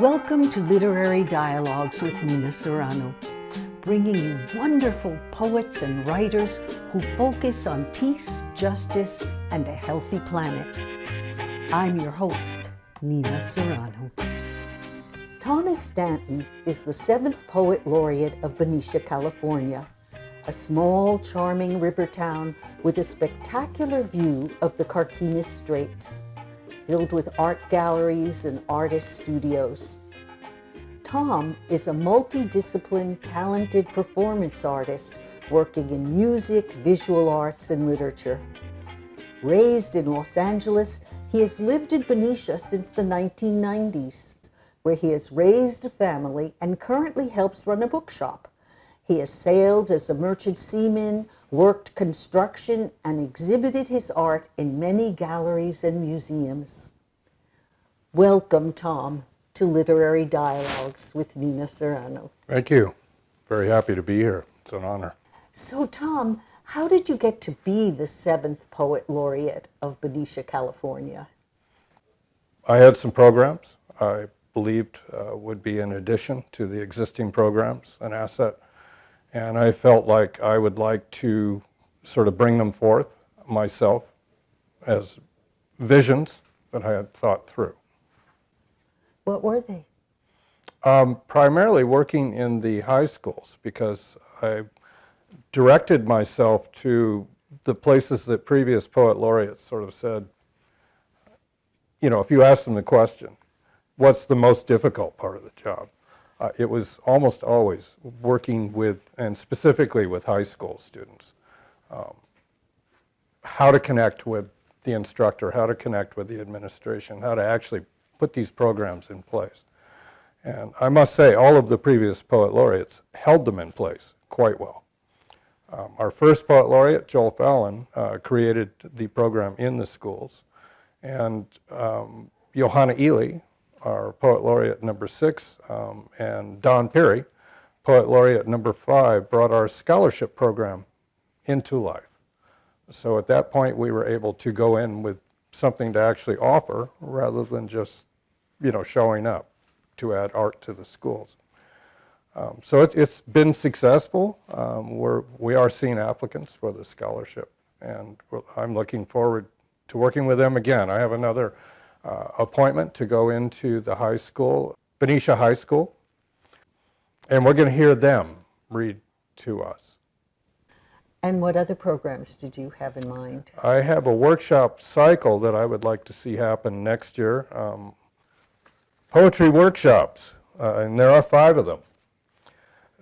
Welcome to Literary Dialogs with Nina Serrano, bringing you wonderful poets and writers who focus on peace, justice, and a healthy planet. I'm your host, Nina Serrano. Thomas Stanton is the 7th Poet Laureate of Benicia, California, a small, charming river town with a spectacular view of the Carquinez Straits, filled with art galleries and artist studios. Tom is a multidisciplined, talented performance artist working in music, visual arts, and literature. Raised in Los Angeles, he has lived in Benicia since the 1990s, where he has raised a family and currently helps run a bookshop. He has sailed as a merchant seaman, worked construction, and exhibited his art in many galleries and museums. Welcome, Tom, to Literary Dialogues with Nina Serrano. Thank you. Very happy to be here. It's an honor. So, Tom, how did you get to be the 7th Poet Laureate of Benicia, California? I had some programs I believed would be an addition to the existing programs, an asset. And I felt like I would like to sort of bring them forth myself as visions that I had thought through. What were they? Primarily working in the high schools, because I directed myself to the places that previous poet laureates sort of said, you know, if you ask them the question, what's the most difficult part of the job? It was almost always working with, and specifically with high school students, how to connect with the instructor, how to connect with the administration, how to actually put these programs in place. And I must say, all of the previous poet laureates held them in place quite well. Our first poet laureate, Joel Fallon, created the program in the schools. And Johanna Ely, our poet laureate number 6, and Don Perry, poet laureate number 5, brought our scholarship program into life. So at that point, we were able to go in with something to actually offer rather than just, you know, showing up to add art to the schools. So it's been successful. We are seeing applicants for the scholarship, and I'm looking forward to working with them again. I have another appointment to go into the high school, Benicia High School, and we're going to hear them read to us. And what other programs did you have in mind? I have a workshop cycle that I would like to see happen next year. Poetry workshops, and there are 5 of them.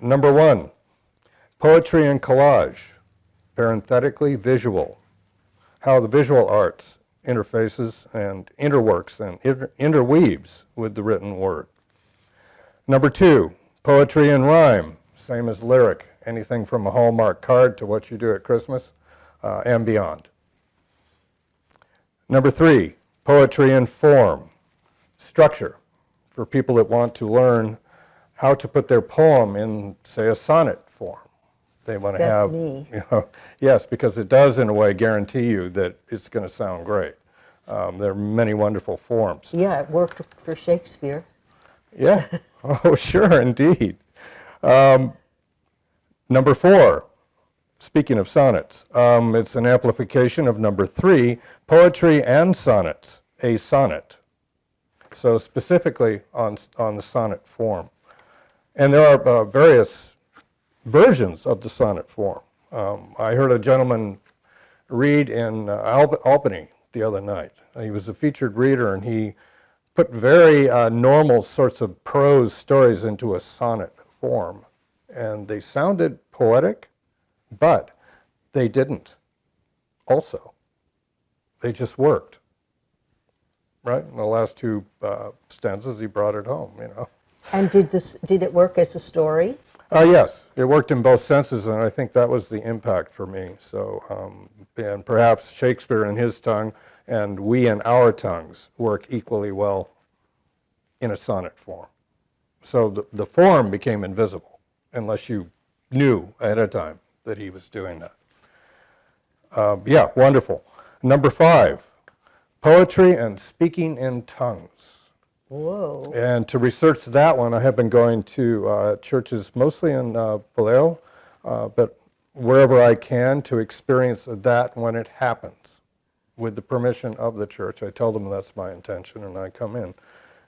Number 1, poetry and collage, parenthetically visual, how the visual arts interfaces and interworks and interweaves with the written word. Number 2, poetry and rhyme, same as lyric, anything from a Hallmark card to what you do at Christmas and beyond. Number 3, poetry and form, structure, for people that want to learn how to put their poem in, say, a sonnet form. They want to have, me. You know, yes, because it does in a way guarantee you that it's going to sound great. There are many wonderful forms. Yeah, it worked for Shakespeare. Yeah, oh sure, indeed. Number 4, speaking of sonnets, it's an amplification of number 3, poetry and sonnets, a sonnet. So specifically on the sonnet form. And there are various versions of the sonnet form. I heard a gentleman read in Albany the other night. He was a featured reader, and he put very normal sorts of prose stories into a sonnet form. And they sounded poetic, but they didn't also. They just worked. Right? In the last 2 stanzas, he brought it home, you know. And did it work as a story? Yes, it worked in both senses, and I think that was the impact for me. So, and perhaps Shakespeare in his tongue and we in our tongues work equally well in a sonnet form. So the form became invisible unless you knew ahead of time that he was doing that. Yeah, wonderful. Number 5, poetry and speaking in tongues. Whoa. And to research that one, I have been going to churches mostly in Vallejo, but wherever I can to experience that when it happens. With the permission of the church. I tell them that's my intention and I come in.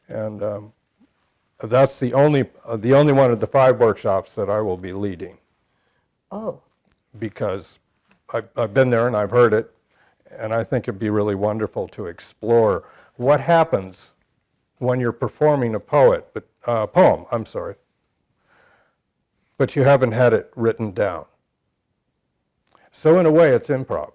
And that's the only one of the 5 workshops that I will be leading. Oh. Because I've been there and I've heard it, and I think it'd be really wonderful to explore what happens when you're performing a poem, but you haven't had it written down. So in a way, it's improv.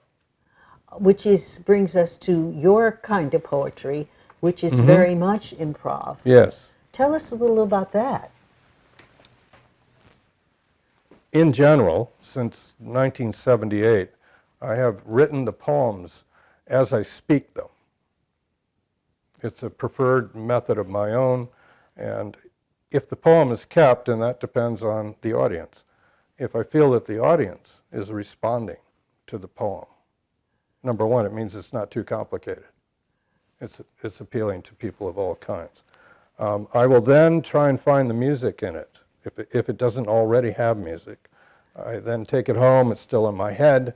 Which brings us to your kind of poetry, which is very much improv. Yes. Tell us a little about that. In general, since 1978, I have written the poems as I speak them. It's a preferred method of my own, and if the poem is kept, and that depends on the audience. If I feel that the audience is responding to the poem, number one, it means it's not too complicated. It's appealing to people of all kinds. I will then try and find the music in it. If it doesn't already have music, I then take it home, it's still in my head,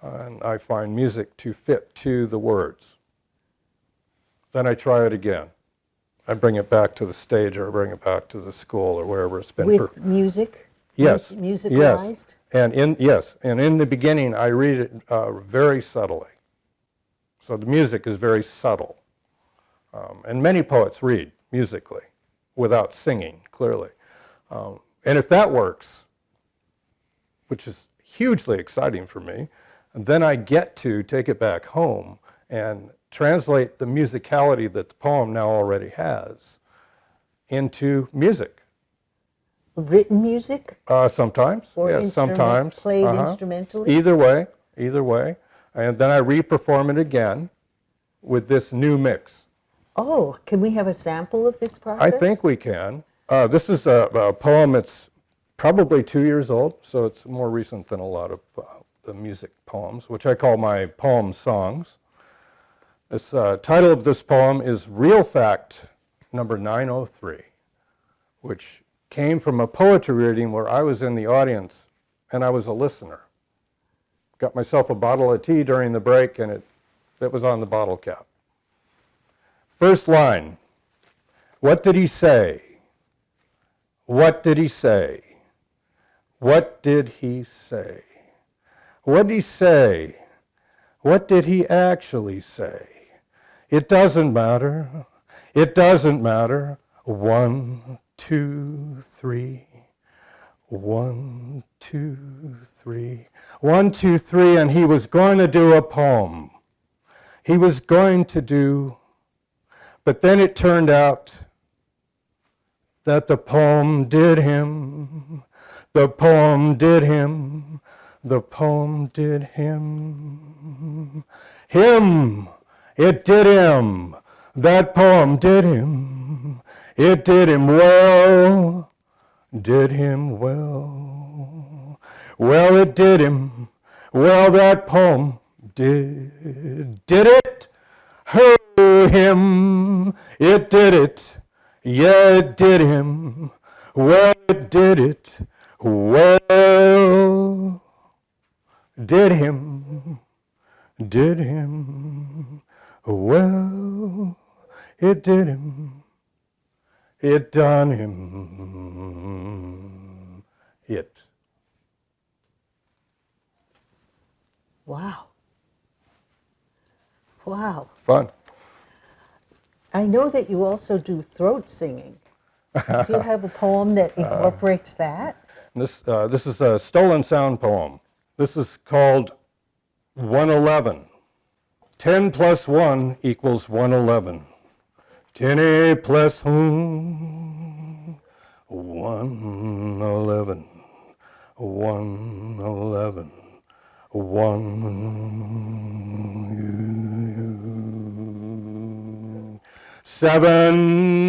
and I find music to fit to the words. Then I try it again. I bring it back to the stage or I bring it back to the school or wherever it's been. With music? Yes. Musicalized? Yes. And in the beginning, I read it very subtly. So the music is very subtle. And many poets read musically without singing, clearly. And if that works, which is hugely exciting for me, then I get to take it back home and translate the musicality that the poem now already has into music. Written music? Sometimes, or yes, sometimes. Played instrumentally? Either way. And then I re-perform it again with this new mix. Oh, can we have a sample of this process? I think we can. This is a poem that's probably 2 years old, so it's more recent than a lot of the music poems, which I call my poem songs. This title of this poem is Real Fact number 903, which came from a poetry reading where I was in the audience and I was a listener. Got myself a bottle of tea during the break and it was on the bottle cap. First line, what did he say? What did he say? What did he say? What did he say? What did he actually say? It doesn't matter. It doesn't matter. 1, 2, 3. 1, 2, 3. 1, 2, 3, and he was going to do a poem. He was going to do, but then it turned out that the poem did him. The poem did him. The poem did him. Him! It did him. That poem did him. It did him well. Did him well. Well, it did him. Well, that poem did. Did it? Oh, him. It did it. Yeah, it did him. Well, it did it. Well, did him. Did him. Well, it did him. It done him. It. Wow. Wow. Fun. I know that you also do throat singing. Do you have a poem that incorporates that? This is a stolen sound poem. This is called 111. 10 plus 1 equals 111. 10 plus 1, 111. 111. 1, 7.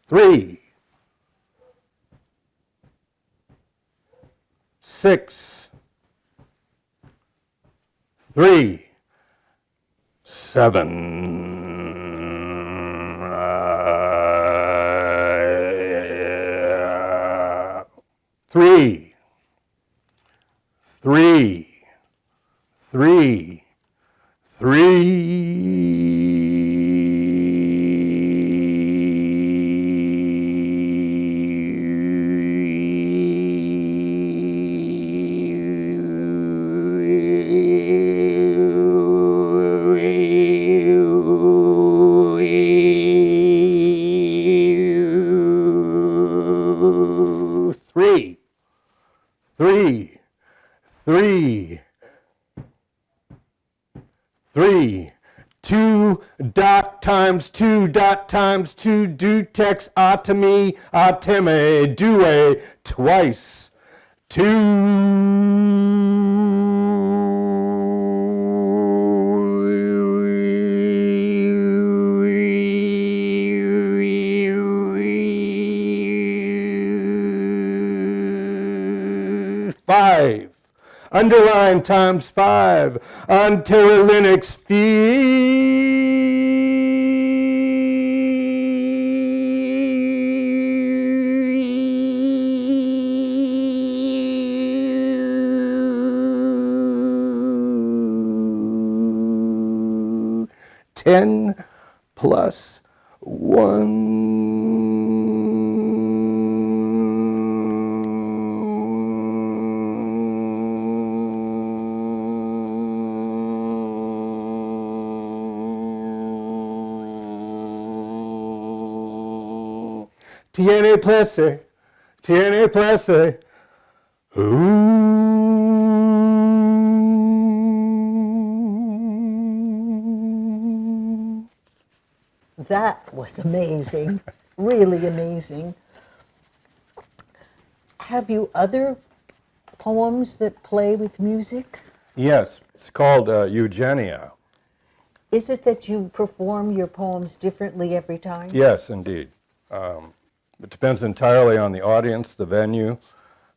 3, 6, 3, 7, 3, 3, 3, 3, 2 dot times 2 dot times 2 do text to me, ateme, due, twice, 5. Underline times 5 until Linux ten plus 1. Tiene place, tiene place. Ooh. That was amazing, really amazing. Have you other poems that play with music? Yes, it's called Eugenia. Is it that you perform your poems differently every time? Yes, indeed. It depends entirely on the audience, the venue,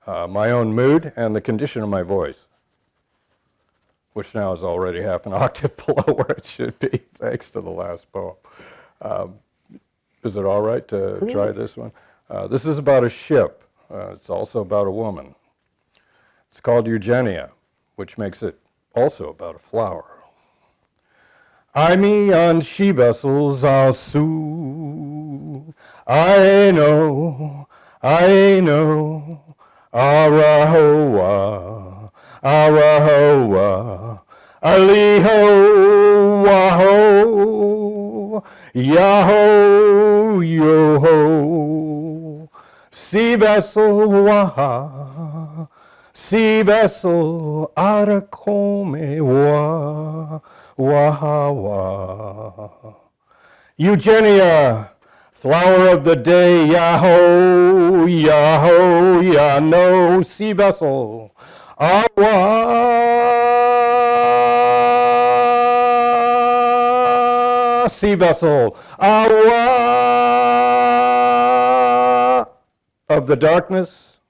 my own mood, and the condition of my voice, which now is already half an octave below where it should be, thanks to the last poem. Is it all right to try this one? This is about a ship. It's also about a woman. It's called Eugenia, which makes it also about a flower. I'm on she vessels I'll sue. I know, Arahoa, Arahoa, Aliho, Waho, Yaho, Yoho, sea vessel, Waha, sea vessel, Arakome, Wa, Waha. Eugenia, flower of the day, Yahoo, Yahoo, Yano, sea vessel, Awa, sea vessel, Awa, of the darkness,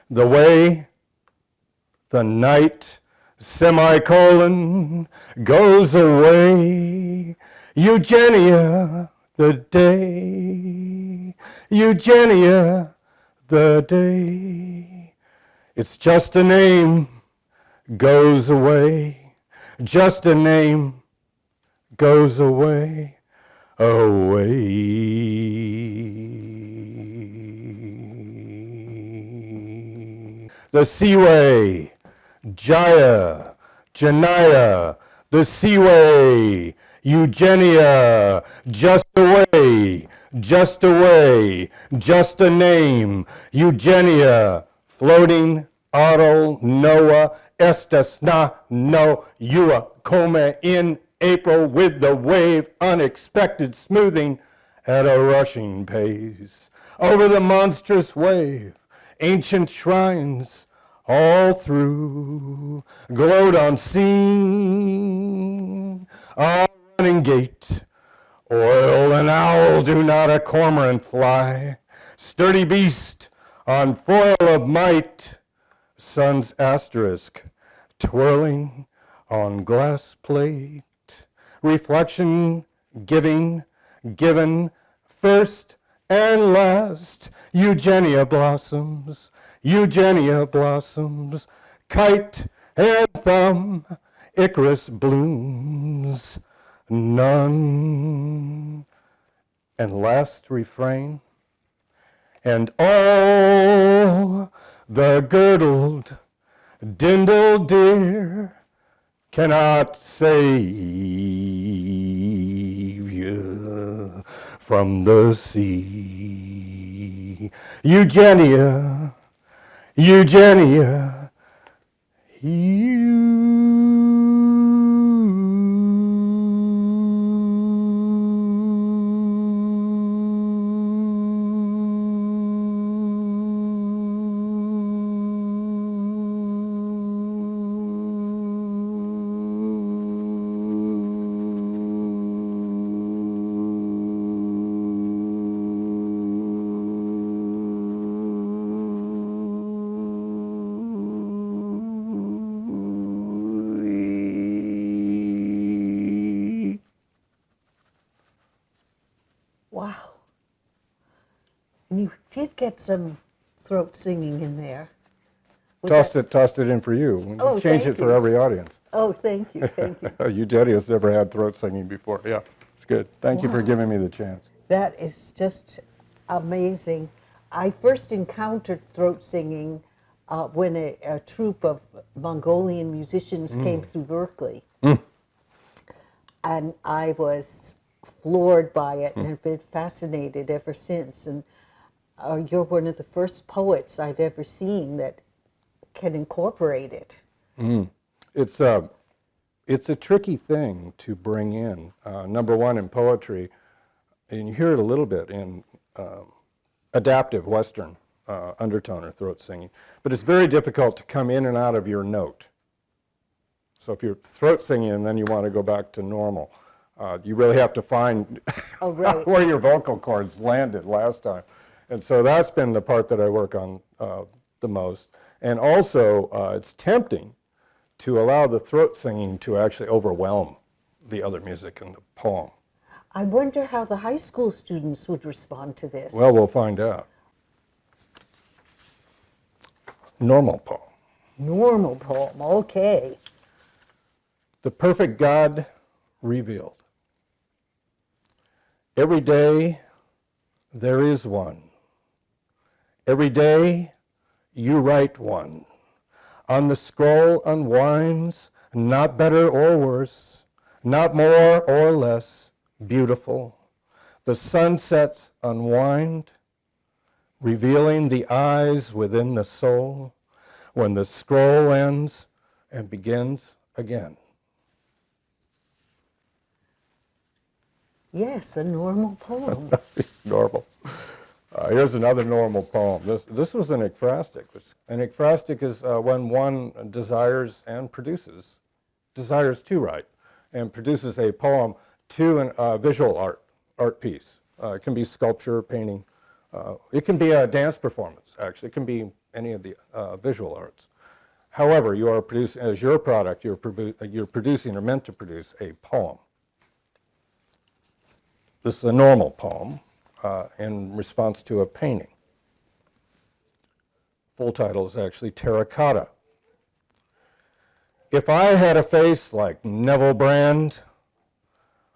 the way, the night, semicolon, goes away. Eugenia, the day, Eugenia, the day. It's just a name, goes away. Just a name, goes away, away. The seaway, Jaya, Janaya, the seaway, Eugenia, just away, just away, just a name, Eugenia, floating, Aro, Noah, Estes, na, no, Eua, Come in April with the wave, unexpected smoothing at a rushing pace. Over the monstrous wave, ancient shrines, all through, glowed unseen, our running gate, Oil and owl do not a cormorant fly, sturdy beast on foil of might, sun's asterisk twirling on glass plate, reflection giving, given first and last, Eugenia blossoms, kite and thumb, Icarus blooms, none. And last refrain, and all the girdled dindle deer cannot save you from the sea. Eugenia, Eugenia, Wow. And you did get some throat singing in there. Tossed it in for you. Oh, Change thank it for you. every audience. Oh, thank you, thank you. Eugenia's never had throat singing before. Yeah, it's good. Thank you for giving me the chance. That is just amazing. I first encountered throat singing when a troupe of Mongolian musicians came through Berkeley. And I was floored by it and have been fascinated ever since. And you're one of the first poets I've ever seen that can incorporate it. It's a tricky thing to bring in. Number one, in poetry, and you hear it a little bit in adaptive Western undertone or throat singing, but it's very difficult to come in and out of your note. So if you're throat singing and then you want to go back to normal, you really have to find where your vocal cords landed last time. And so that's been the part that I work on the most. And also, it's tempting to allow the throat singing to actually overwhelm the other music in the poem. I wonder how the high school students would respond to this. Well, we'll find out. Normal poem. Normal poem, okay. The perfect God revealed. Every day there is one. Every day you write one. On the scroll unwinds, not better or worse, not more or less beautiful. The sunsets unwind, revealing the eyes within the soul, when the scroll ends and begins again. Yes, a normal poem. It's normal. Here's another normal poem. This was an ekphrastic. An ekphrastic is when one desires to write, and produces a poem to a visual art piece. It can be sculpture, painting. It can be a dance performance, actually. It can be any of the visual arts. However, you are producing, as your product, you're producing or meant to produce a poem. This is a normal poem in response to a painting. Full title is actually Terracotta. If I had a face like Neville Brand,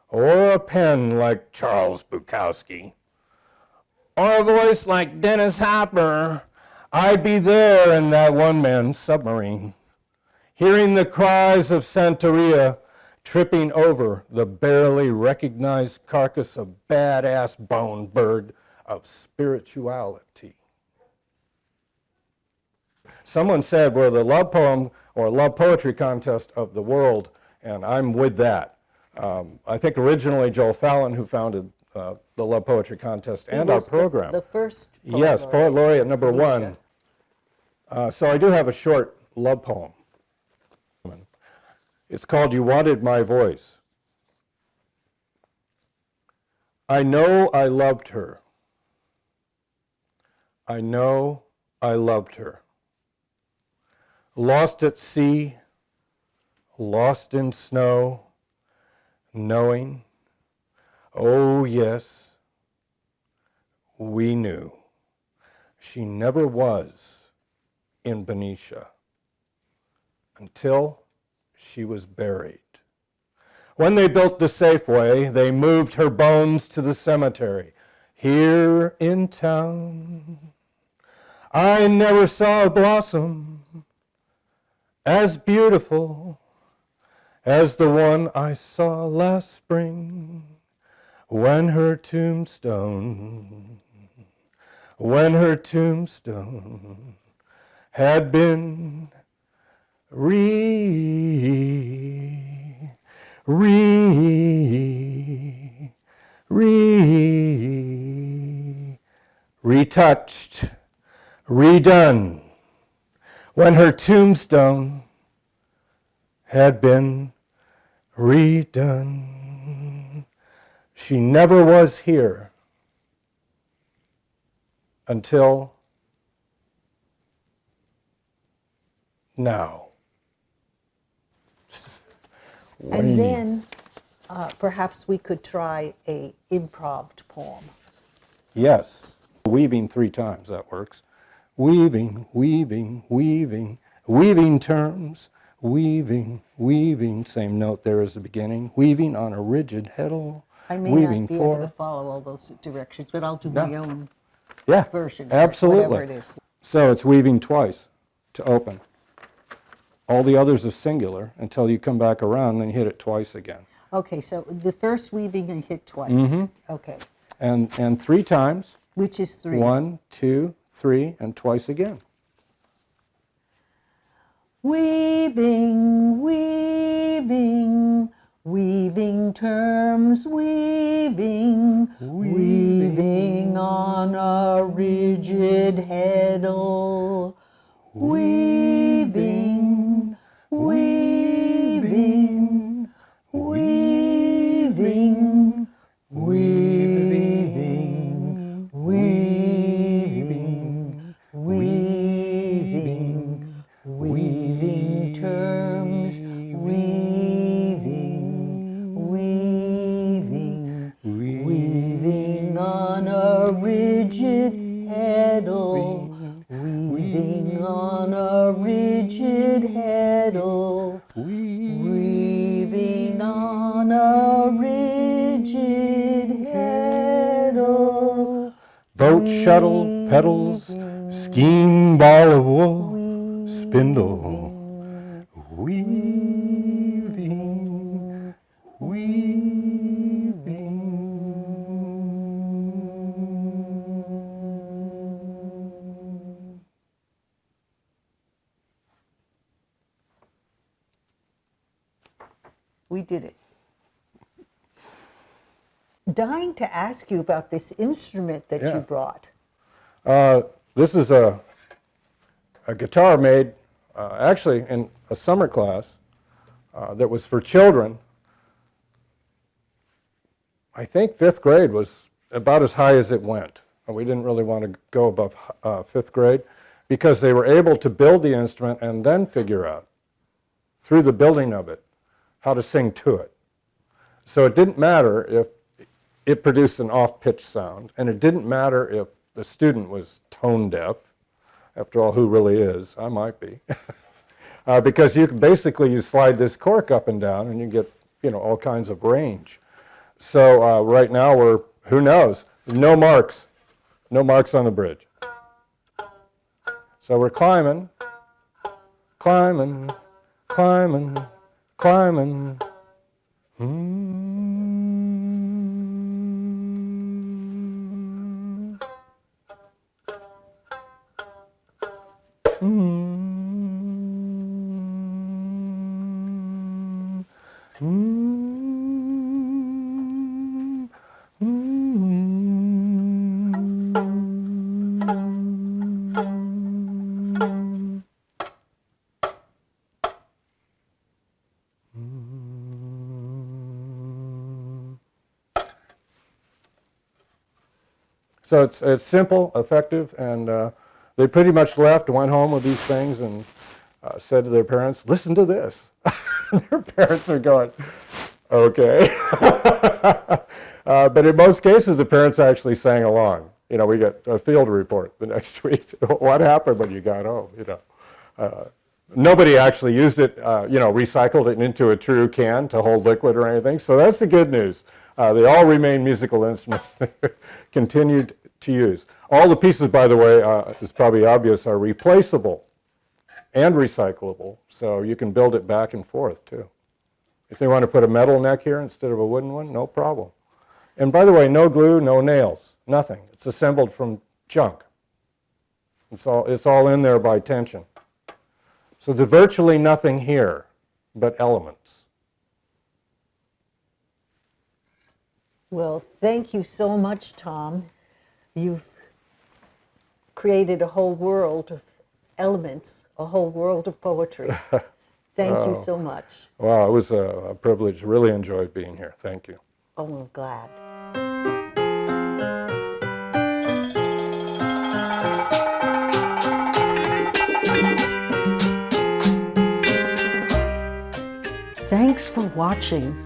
or a pen like Charles Bukowski, or a voice like Dennis Hopper, I'd be there in that one-man submarine, hearing the cries of Santeria, tripping over the barely recognized carcass of badass bone bird of spirituality. Someone said we're the love poem or love poetry contest of the world, and I'm with that. I think originally Joel Fallon, who founded the Love Poetry Contest and our program. The first poet Yes, laureate. Poet Laureate number Benicia. 1. So I do have a short love poem. It's called You Wanted My Voice. I know I loved her. I know I loved her. Lost at sea, lost in snow, knowing, oh yes, we knew. She never was in Benicia until she was buried. When they built the Safeway, they moved her bones to the cemetery here in town. I never saw a blossom as beautiful as the one I saw last spring when her tombstone had been retouched, redone, when her tombstone had been redone. She never was here until now. And then perhaps we could try a improved poem. Yes. Weaving 3 times, that works. Weaving, weaving, weaving, weaving terms, weaving, weaving, same note there as the beginning, weaving on a rigid heddle, I may weaving not be for... able to follow all those directions, but I'll do my own Yeah, version, absolutely. whatever it is. So it's weaving twice to open. All the others are singular until you come back around, then you hit it twice again. Okay, so the first weaving I hit twice. Okay, And 3 times. which is 3. 1, 2, 3, and twice again. Weaving, weaving, weaving terms, weaving, weaving on a rigid heddle. Weaving, weaving, weaving, weaving, weaving, weaving, weaving terms, weaving, weaving, weaving on a rigid heddle, weaving on a rigid heddle, weaving on a rigid heddle. Boat, shuttle, pedals, skein, ball of wool, spindle. Weaving, weaving. We did it. Dying to ask you about this instrument that Yeah. you brought. This is a guitar made actually in a summer class that was for children. I think 5th grade was about as high as it went. We didn't really want to go above 5th grade because they were able to build the instrument and then figure out, through the building of it, how to sing to it. So it didn't matter if it produced an off-pitch sound, and it didn't matter if the student was tone deaf. After all, who really is? I might be. Because you can basically slide this cork up and down and you get, all kinds of range. So right now who knows? No marks on the bridge. So we're climbing, climbing, climbing, climbing. So it's simple, effective, and they pretty much left, went home with these things, and said to their parents, listen to this. Their parents are going, okay. But in most cases, the parents actually sang along. You know, we got a field report the next week. What happened when you got home, you know. Nobody actually used it, you know, recycled it into a true can to hold liquid or anything. So that's the good news. They all remain musical instruments continued to use. All the pieces, by the way, it's probably obvious, are replaceable and recyclable. So you can build it back and forth, too. If they want to put a metal neck here instead of a wooden one, no problem. And by the way, no glue, no nails, nothing. It's assembled from junk. It's all in there by tension. So there's virtually nothing here but elements. Well, thank you so much, Tom. You've created a whole world of elements, a whole world of poetry. Thank you so much. Wow, it was a privilege. Really enjoyed being here. Thank you. Oh, I'm glad. Thanks for watching.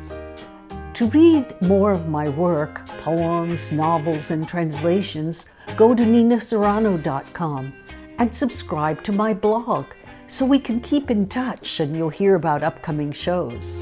To read more of my work, poems, novels, and translations, go to ninaserrano.com and subscribe to my blog so we can keep in touch and you'll hear about upcoming shows.